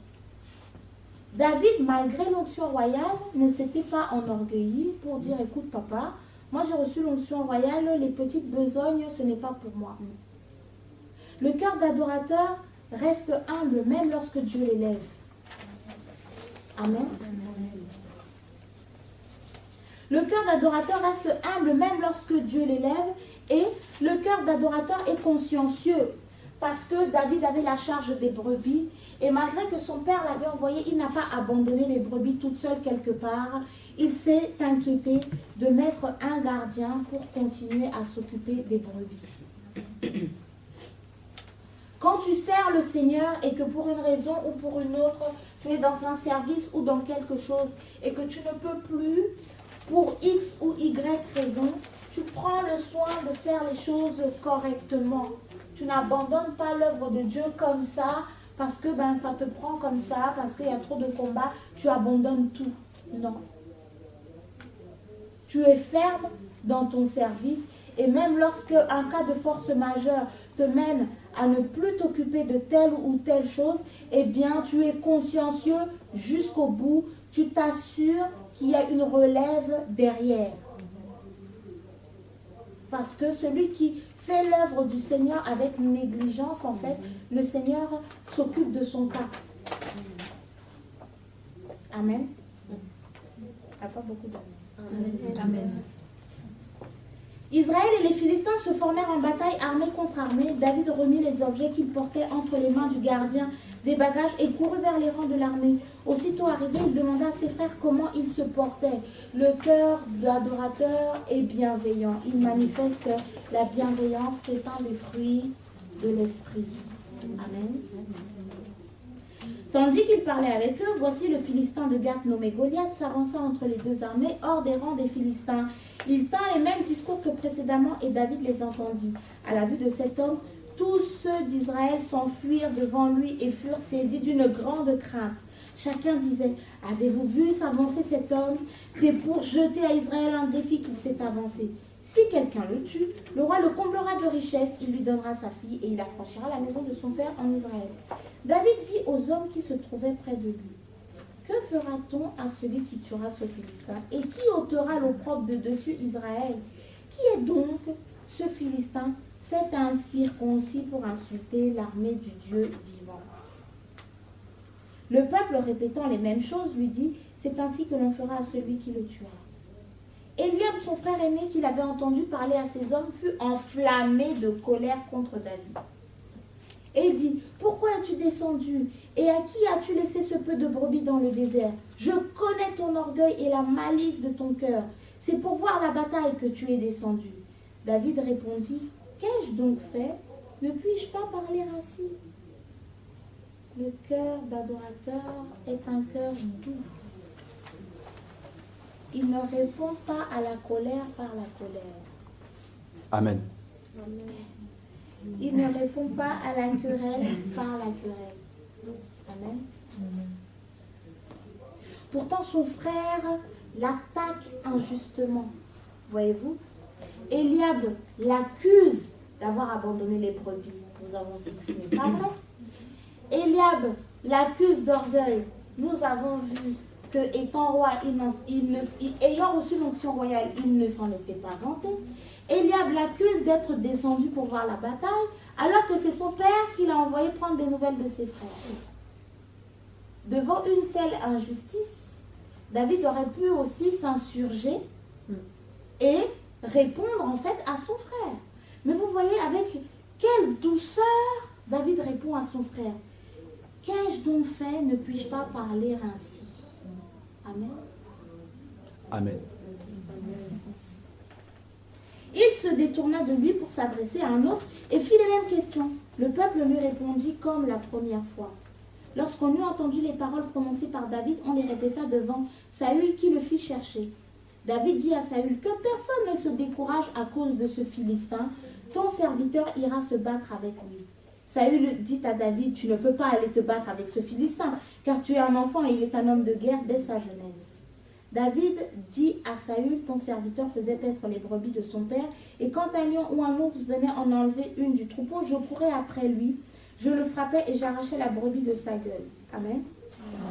David, malgré l'onction royale, ne s'était pas enorgueilli pour dire, écoute papa, moi j'ai reçu l'onction royale, les petites besognes, ce n'est pas pour moi. Le cœur d'adorateur reste humble même lorsque Dieu l'élève. Amen. Le cœur d'adorateur reste humble même lorsque Dieu l'élève et le cœur d'adorateur est consciencieux parce que David avait la charge des brebis et malgré que son père l'avait envoyé, il n'a pas abandonné les brebis toutes seules quelque part. Il s'est inquiété de mettre un gardien pour continuer à s'occuper des brebis. Quand tu sers le Seigneur et que pour une raison ou pour une autre, tu es dans un service ou dans quelque chose et que tu ne peux plus, pour X ou Y raison, tu prends le soin de faire les choses correctement. Tu n'abandonnes pas l'œuvre de Dieu comme ça, parce que ça te prend comme ça, parce qu'il y a trop de combats, tu abandonnes tout. Non. Tu es ferme dans ton service et même lorsque un cas de force majeure te mène à ne plus t'occuper de telle ou telle chose, eh bien tu es consciencieux jusqu'au bout, tu t'assures qu'il y a une relève derrière. Parce que celui qui fait l'œuvre du Seigneur avec négligence, en fait, le Seigneur s'occupe de son cas. Amen. Il n'y a pas beaucoup d'amen. Amen. Israël et les Philistins se formèrent en bataille armée contre armée. David remit les objets qu'il portait entre les mains du gardien des bagages et courut vers les rangs de l'armée. Aussitôt arrivé, il demanda à ses frères comment ils se portaient. Le cœur d'adorateur est bienveillant. Il manifeste la bienveillance qui est un des fruits de l'esprit. Amen. Tandis qu'il parlait avec eux, voici le Philistin de Gath nommé Goliath s'avança entre les deux armées hors des rangs des Philistins. Il tint les mêmes discours que précédemment et David les entendit. À la vue de cet homme, tous ceux d'Israël s'enfuirent devant lui et furent saisis d'une grande crainte. Chacun disait, avez-vous vu s'avancer cet homme? C'est pour jeter à Israël un défi qu'il s'est avancé. Si quelqu'un le tue, le roi le comblera de richesses, il lui donnera sa fille et il affranchira la maison de son père en Israël. David dit aux hommes qui se trouvaient près de lui, que fera-t-on à celui qui tuera ce Philistin et qui ôtera l'opprobre de dessus Israël? Qui est donc ce Philistin, cet incirconcis pour insulter l'armée du Dieu vivant? Le peuple, répétant les mêmes choses, lui dit, c'est ainsi que l'on fera à celui qui le tuera. Eliab, son frère aîné, qui l'avait entendu parler à ces hommes, fut enflammé de colère contre David. Et dit, pourquoi es-tu descendu? Et à qui as-tu laissé ce peu de brebis dans le désert? Je connais ton orgueil et la malice de ton cœur. C'est pour voir la bataille que tu es descendu. David répondit, qu'ai-je donc fait? Ne puis-je pas parler ainsi? Le cœur d'adorateur est un cœur doux. Il ne répond pas à la colère par la colère. Amen. Il ne répond pas à la querelle par la querelle. Amen. Pourtant, son frère l'attaque injustement. Voyez-vous? Eliab l'accuse d'avoir abandonné les brebis. Nous avons vu que ce n'est pas vrai. Eliab l'accuse d'orgueil. Nous avons vu que, étant roi, ayant reçu l'onction royale, il ne s'en était pas vanté. Eliab l'accuse d'être descendu pour voir la bataille, alors que c'est son père qui l'a envoyé prendre des nouvelles de ses frères. Devant une telle injustice, David aurait pu aussi s'insurger et répondre en fait à son frère. Mais vous voyez avec quelle douceur David répond à son frère. Qu'ai-je donc fait, ne puis-je pas parler ainsi? Amen. Amen. Il se détourna de lui pour s'adresser à un autre et fit les mêmes questions. Le peuple lui répondit comme la première fois. Lorsqu'on eut entendu les paroles prononcées par David, on les répéta devant Saül qui le fit chercher. David dit à Saül, que personne ne se décourage à cause de ce Philistin, ton serviteur ira se battre avec lui. Saül dit à David, tu ne peux pas aller te battre avec ce Philistin, car tu es un enfant et il est un homme de guerre dès sa jeunesse. David dit à Saül, ton serviteur faisait paître les brebis de son père, et quand un lion ou un ours venait en enlever une du troupeau, je courais après lui, je le frappais et j'arrachais la brebis de sa gueule. Amen.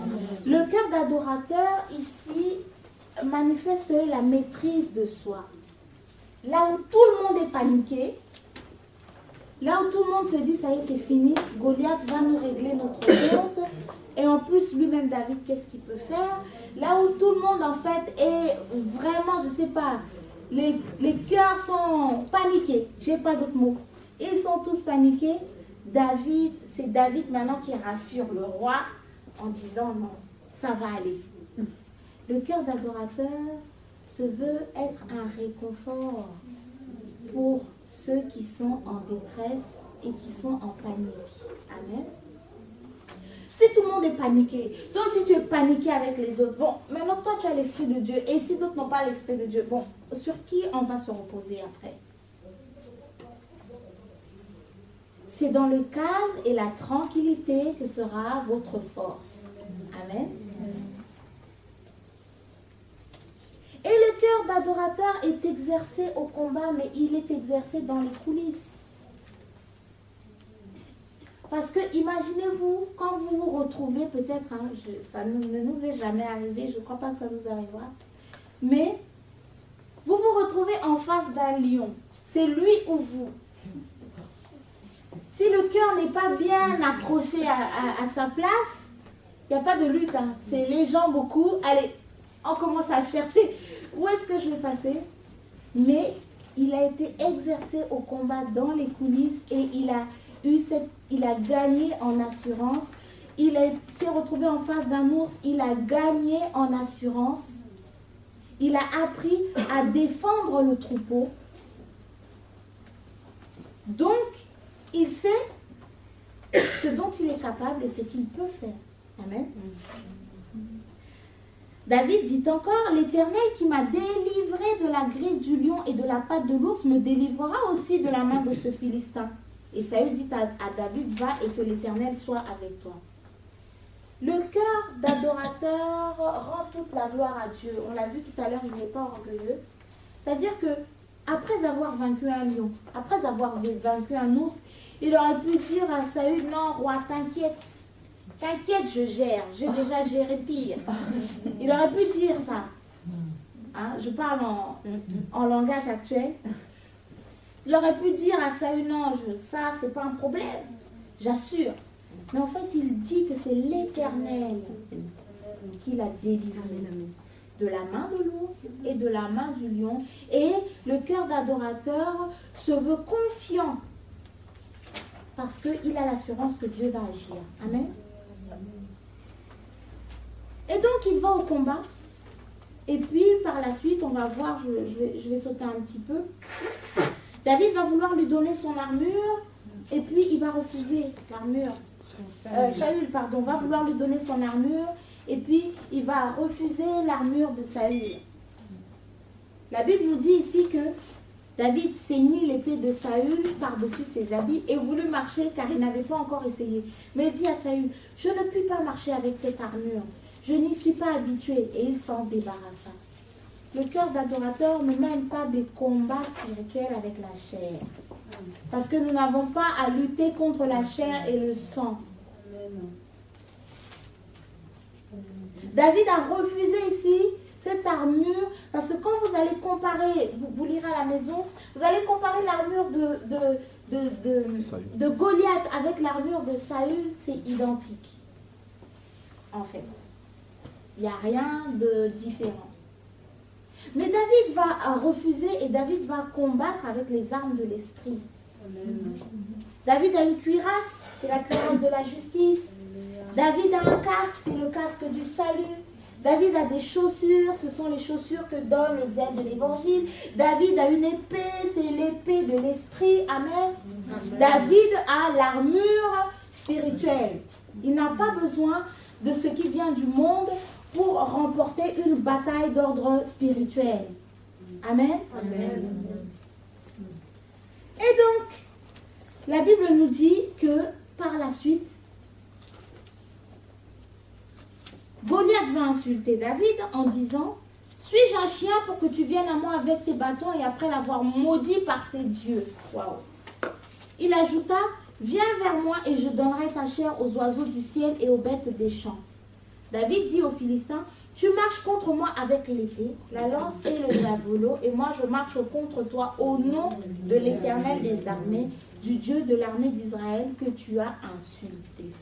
Amen. Le cœur d'adorateur ici manifeste la maîtrise de soi. Là où tout le monde est paniqué, là où tout le monde se dit, ça y est, c'est fini, Goliath va nous régler notre compte, et en plus, lui-même, David, qu'est-ce qu'il peut faire? Là où tout le monde, en fait, est vraiment, je ne sais pas, les cœurs sont paniqués, je n'ai pas d'autre mot. Ils sont tous paniqués. David, c'est David maintenant qui rassure le roi en disant, non, ça va aller. Le cœur d'adorateur se veut être un réconfort pour ceux qui sont en détresse et qui sont en panique. Amen. Si tout le monde est paniqué, toi aussi tu es paniqué avec les autres, bon, maintenant toi tu as l'Esprit de Dieu, et si d'autres n'ont pas l'Esprit de Dieu, bon, sur qui on va se reposer après? C'est dans le calme et la tranquillité que sera votre force. Amen. Et le cœur d'adorateur est exercé au combat, mais il est exercé dans les coulisses. Parce que imaginez-vous, quand vous vous retrouvez, peut-être, hein, ça ne nous est jamais arrivé, je ne crois pas que ça nous arrivera, mais vous vous retrouvez en face d'un lion. C'est lui ou vous. Si le cœur n'est pas bien accroché à sa place, il n'y a pas de lutte. Hein. C'est les gens beaucoup. Allez, on commence à chercher. Où est-ce que je vais passer? Mais il a été exercé au combat dans les coulisses et il a gagné en assurance. S'est retrouvé en face d'un ours, il a gagné en assurance. Il a appris à défendre le troupeau. Donc, il sait ce dont il est capable et ce qu'il peut faire. Amen. David dit encore, l'Éternel qui m'a délivré de la griffe du lion et de la patte de l'ours me délivrera aussi de la main de ce Philistin. Et Saül dit à David, va et que l'Éternel soit avec toi. Le cœur d'adorateur rend toute la gloire à Dieu. On l'a vu tout à l'heure, il n'est pas orgueilleux. C'est-à-dire que après avoir vaincu un lion, après avoir vaincu un ours, il aurait pu dire à Saül, non, roi, t'inquiète. T'inquiète, je gère. J'ai déjà géré pire. Il aurait pu dire ça. Hein, je parle en langage actuel. Il aurait pu dire à Saül, non, ça, c'est pas un problème. J'assure. Mais en fait, il dit que c'est l'Éternel qui l'a délivré de la main de l'ours et de la main du lion. Et le cœur d'adorateur se veut confiant parce qu'il a l'assurance que Dieu va agir. Amen. Et donc, il va au combat. Et puis, par la suite, on va voir, je vais sauter un petit peu. David va vouloir lui donner son armure. Et puis, il va refuser l'armure. Saül, va vouloir lui donner son armure. Et puis, il va refuser l'armure de Saül. La Bible nous dit ici que David ceignit l'épée de Saül par-dessus ses habits et voulut marcher car il n'avait pas encore essayé. Mais il dit à Saül, je ne puis pas marcher avec cette armure. Je n'y suis pas habitué. Et il s'en débarrassa. Le cœur d'adorateur ne mène pas des combats spirituels avec la chair. Parce que nous n'avons pas à lutter contre la chair et le sang. David a refusé ici cette armure, parce que quand vous allez comparer, vous lirez à la maison, vous allez comparer l'armure de Goliath avec l'armure de Saül, c'est identique. En fait, il n'y a rien de différent. Mais David va refuser et David va combattre avec les armes de l'esprit. David a une cuirasse, c'est la cuirasse de la justice. David a un casque, c'est le casque du salut. David a des chaussures, ce sont les chaussures que donne les ailes de l'évangile. David a une épée, c'est l'épée de l'esprit. Amen. David a l'armure spirituelle. Il n'a pas besoin de ce qui vient du monde pour remporter une bataille d'ordre spirituel. Amen. Amen. Et donc, la Bible nous dit que par la suite, Goliath va insulter David en disant, suis-je un chien pour que tu viennes à moi avec tes bâtons et après l'avoir maudit par ses dieux. Waouh. Il ajouta, viens vers moi et je donnerai ta chair aux oiseaux du ciel et aux bêtes des champs. David dit aux Philistins, tu marches contre moi avec l'épée, la lance et le javelot, et moi je marche contre toi au nom de l'Éternel des armées, du Dieu de l'armée d'Israël que tu as insulté.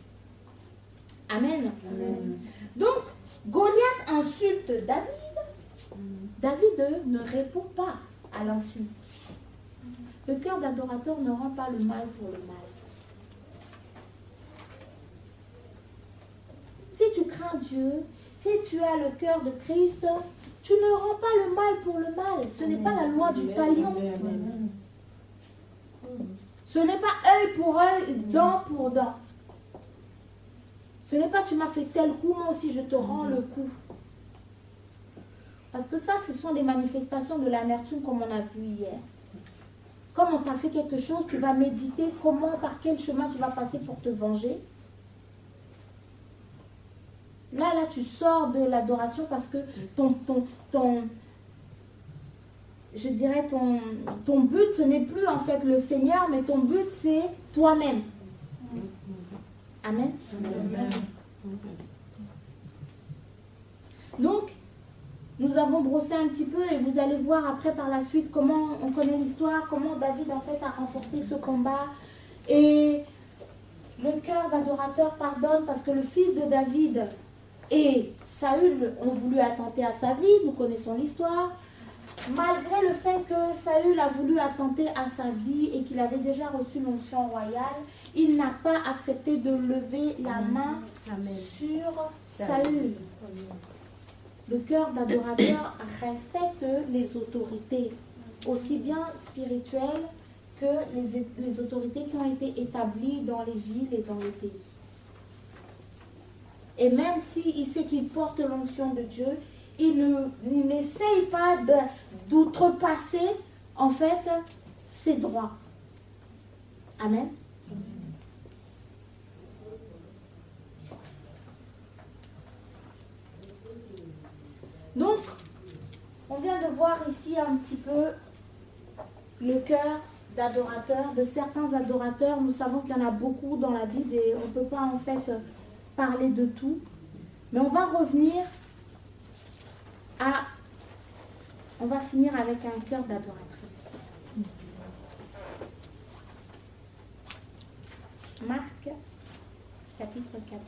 Amen. Amen. Donc, Goliath insulte David. David ne répond pas à l'insulte. Le cœur d'adorateur ne rend pas le mal pour le mal. Si tu crains Dieu, si tu as le cœur de Christ, tu ne rends pas le mal pour le mal. Ce n'est pas la loi du talion. Ce n'est pas œil pour œil, dent pour dent. Ce n'est pas tu m'as fait tel coup, moi aussi je te rends le coup. Parce que ça, ce sont des manifestations de l'amertume comme on a vu hier. Comme on t'a fait quelque chose, tu vas méditer comment, par quel chemin tu vas passer pour te venger. Là, tu sors de l'adoration parce que ton but, ce n'est plus en fait le Seigneur, mais ton but, c'est toi-même. Amen. Amen. Donc, nous avons brossé un petit peu et vous allez voir après par la suite comment on connaît l'histoire, comment David en fait a remporté ce combat. Et le cœur d'adorateur pardonne parce que le fils de David et Saül ont voulu attenter à sa vie, nous connaissons l'histoire. malgré le fait que Saül a voulu attenter à sa vie et qu'il avait déjà reçu l'onction royale, il n'a pas accepté de lever la main sur Saül. Le cœur d'adorateur respecte les autorités, aussi bien spirituelles que les autorités qui ont été établies dans les villes et dans les pays. Et même s'il sait qu'il porte l'onction de Dieu, il n'essaye pas d'outrepasser en fait ses droits. Amen. Donc, on vient de voir ici un petit peu le cœur d'adorateurs, de certains adorateurs. Nous savons qu'il y en a beaucoup dans la Bible et on ne peut pas en fait parler de tout. Mais on va revenir à... On va finir avec un cœur d'adoratrice. Marc, chapitre 14.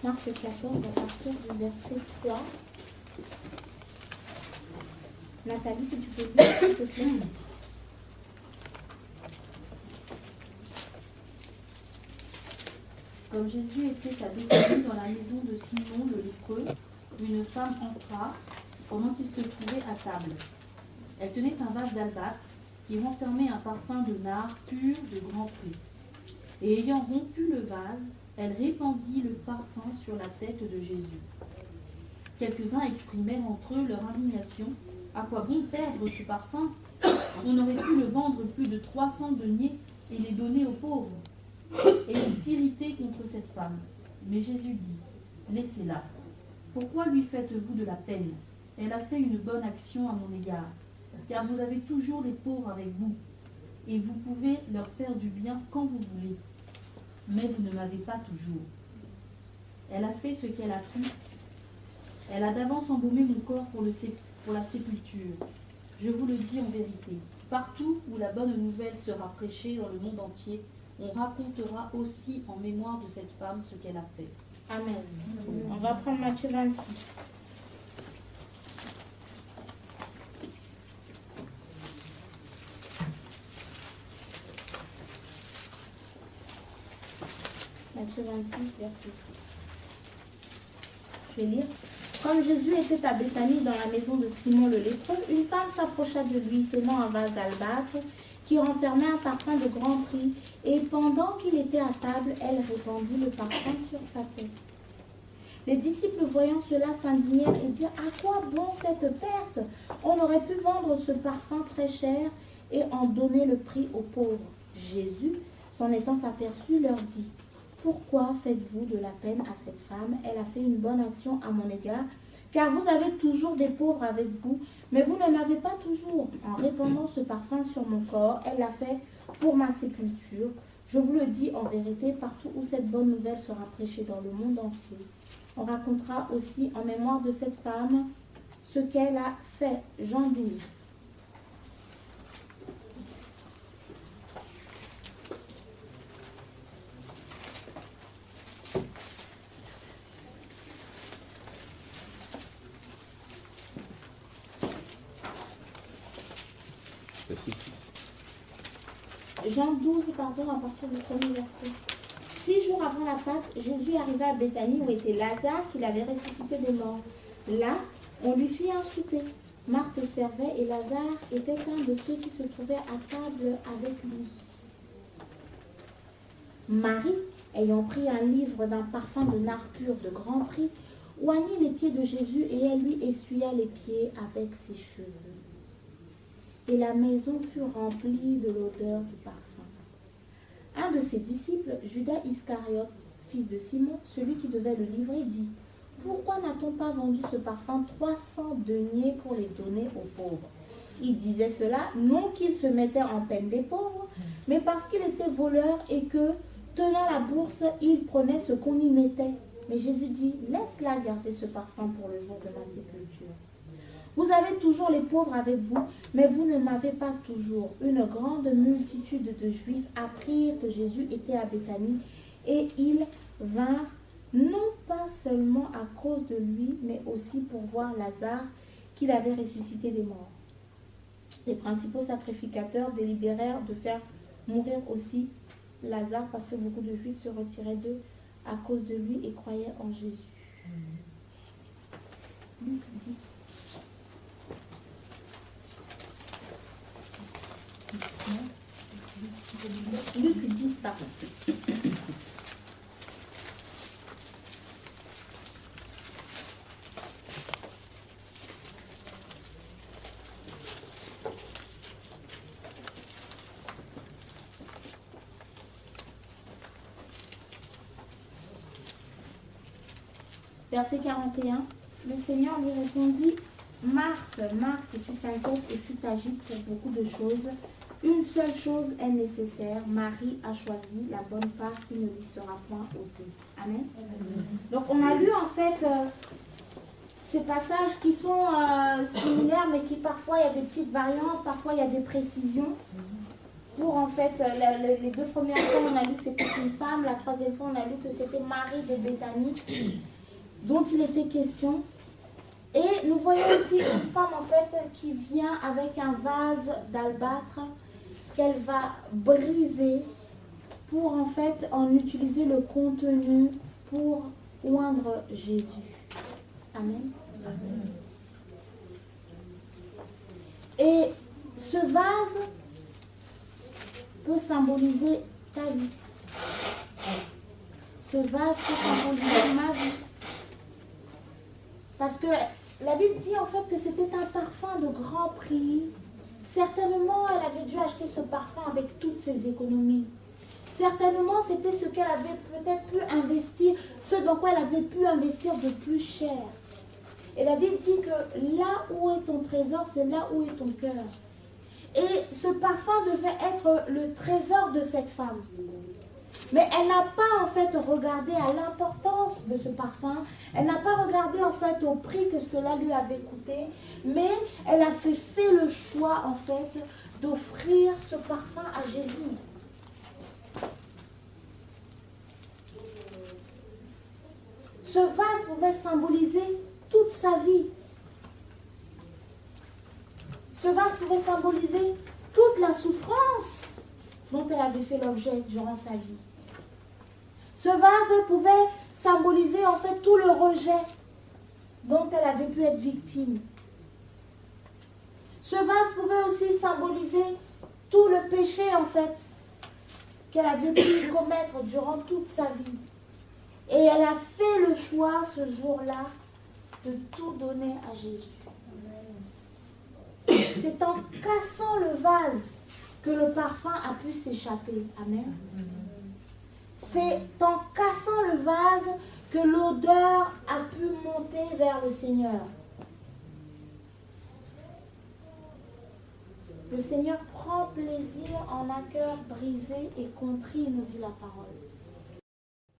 Marc 14, à partir du verset 3. Nathalie, si tu peux lire, s'il te plaît. Comme Jésus était à Béthanie dans la maison de Simon le lépreux, une femme entra pendant qu'il se trouvait à table. Elle tenait un vase d'albâtre qui renfermait un parfum de nard pur de grand prix. Et ayant rompu le vase, elle répandit le parfum sur la tête de Jésus. Quelques-uns exprimèrent entre eux leur indignation. À quoi bon perdre ce parfum? On aurait pu le vendre plus de 300 deniers et les donner aux pauvres. Et ils s'irritaient contre cette femme. Mais Jésus dit, laissez-la. Pourquoi lui faites-vous de la peine? Elle a fait une bonne action à mon égard. Car vous avez toujours les pauvres avec vous. Et vous pouvez leur faire du bien quand vous voulez. Mais vous ne m'avez pas toujours. Elle a fait ce qu'elle a pu. Elle a d'avance embaumé mon corps pour la sépulture. Je vous le dis en vérité, partout où la bonne nouvelle sera prêchée dans le monde entier, on racontera aussi en mémoire de cette femme ce qu'elle a fait. Amen. On va prendre Matthieu 26. Matthieu 26, verset 6. Je vais lire. Comme Jésus était à Béthanie dans la maison de Simon le lépreux, une femme s'approcha de lui tenant un vase d'albâtre qui renfermait un parfum de grand prix, et pendant qu'il était à table, elle répandit le parfum sur sa tête. Les disciples voyant cela s'indignèrent et dirent, à quoi bon cette perte? On aurait pu vendre ce parfum très cher et en donner le prix aux pauvres. Jésus, s'en étant aperçu, leur dit, pourquoi faites-vous de la peine à cette femme? Elle a fait une bonne action à mon égard, car vous avez toujours des pauvres avec vous, mais vous ne m'avez pas toujours. En répandant ce parfum sur mon corps, elle l'a fait pour ma sépulture. Je vous le dis en vérité, partout où cette bonne nouvelle sera prêchée dans le monde entier, on racontera aussi en mémoire de cette femme ce qu'elle a fait. Jean 12. Jean 12, pardon, à partir du premier verset. 6 jours avant la Pâque, Jésus arriva à Béthanie où était Lazare, qu'il avait ressuscité des morts. Là, on lui fit un souper. Marthe servait et Lazare était un de ceux qui se trouvaient à table avec lui. Marie, ayant pris un livre d'un parfum de nard pur de grand prix, oignit les pieds de Jésus et elle lui essuya les pieds avec ses cheveux. Et la maison fut remplie de l'odeur du parfum. Un de ses disciples, Judas Iscariote, fils de Simon, celui qui devait le livrer, dit, « Pourquoi n'a-t-on pas vendu ce parfum 300 deniers pour les donner aux pauvres ?» Il disait cela, non qu'il se mettait en peine des pauvres, mais parce qu'il était voleur et que, tenant la bourse, il prenait ce qu'on y mettait. Mais Jésus dit, « Laisse-la garder ce parfum pour le jour de ma sépulture. Vous avez toujours les pauvres avec vous, mais vous ne m'avez pas toujours. Une grande multitude de Juifs apprirent que Jésus était à Béthanie et ils vinrent non pas seulement à cause de lui, mais aussi pour voir Lazare qu'il avait ressuscité des morts. Les principaux sacrificateurs délibérèrent de faire mourir aussi Lazare parce que beaucoup de Juifs se retiraient d'eux à cause de lui et croyaient en Jésus. Luc 10. Luc 10, pardon. Verset 41. Le Seigneur lui répondit, Marthe, Marthe, tu t'inquiètes et tu t'agites pour beaucoup de choses. Une seule chose est nécessaire. Marie a choisi la bonne part qui ne lui sera point ôtée. Amen. Donc on a lu en fait ces passages qui sont similaires, mais qui parfois il y a des petites variantes, parfois il y a des précisions. Pour en fait, les deux premières fois on a lu que c'était une femme, la troisième fois on a lu que c'était Marie de Béthanie dont il était question. Et nous voyons aussi une femme en fait qui vient avec un vase d'albâtre qu'elle va briser pour en fait en utiliser le contenu pour oindre Jésus. Amen. Amen. Et ce vase peut symboliser ta vie. Ce vase peut symboliser ma vie. Parce que la Bible dit en fait que c'était un parfum de grand prix. Certainement, elle avait dû acheter ce parfum avec toutes ses économies. Certainement, c'était ce qu'elle avait peut-être pu investir, ce dans quoi elle avait pu investir de plus cher. Et la Bible dit que là où est ton trésor, c'est là où est ton cœur. Et ce parfum devait être le trésor de cette femme. Mais elle n'a pas en fait regardé à l'importance de ce parfum. Elle n'a pas regardé en fait au prix que cela lui avait coûté. Mais elle a fait le choix en fait d'offrir ce parfum à Jésus. Ce vase pouvait symboliser toute sa vie. Ce vase pouvait symboliser toute la souffrance dont elle avait fait l'objet durant sa vie. Ce vase pouvait symboliser en fait tout le rejet dont elle avait pu être victime. Ce vase pouvait aussi symboliser tout le péché en fait qu'elle avait pu commettre durant toute sa vie. Et elle a fait le choix ce jour-là de tout donner à Jésus. C'est en cassant le vase que le parfum a pu s'échapper. Amen. C'est en cassant le vase que l'odeur a pu monter vers le Seigneur. Le Seigneur prend plaisir en un cœur brisé et contrit, nous dit la parole.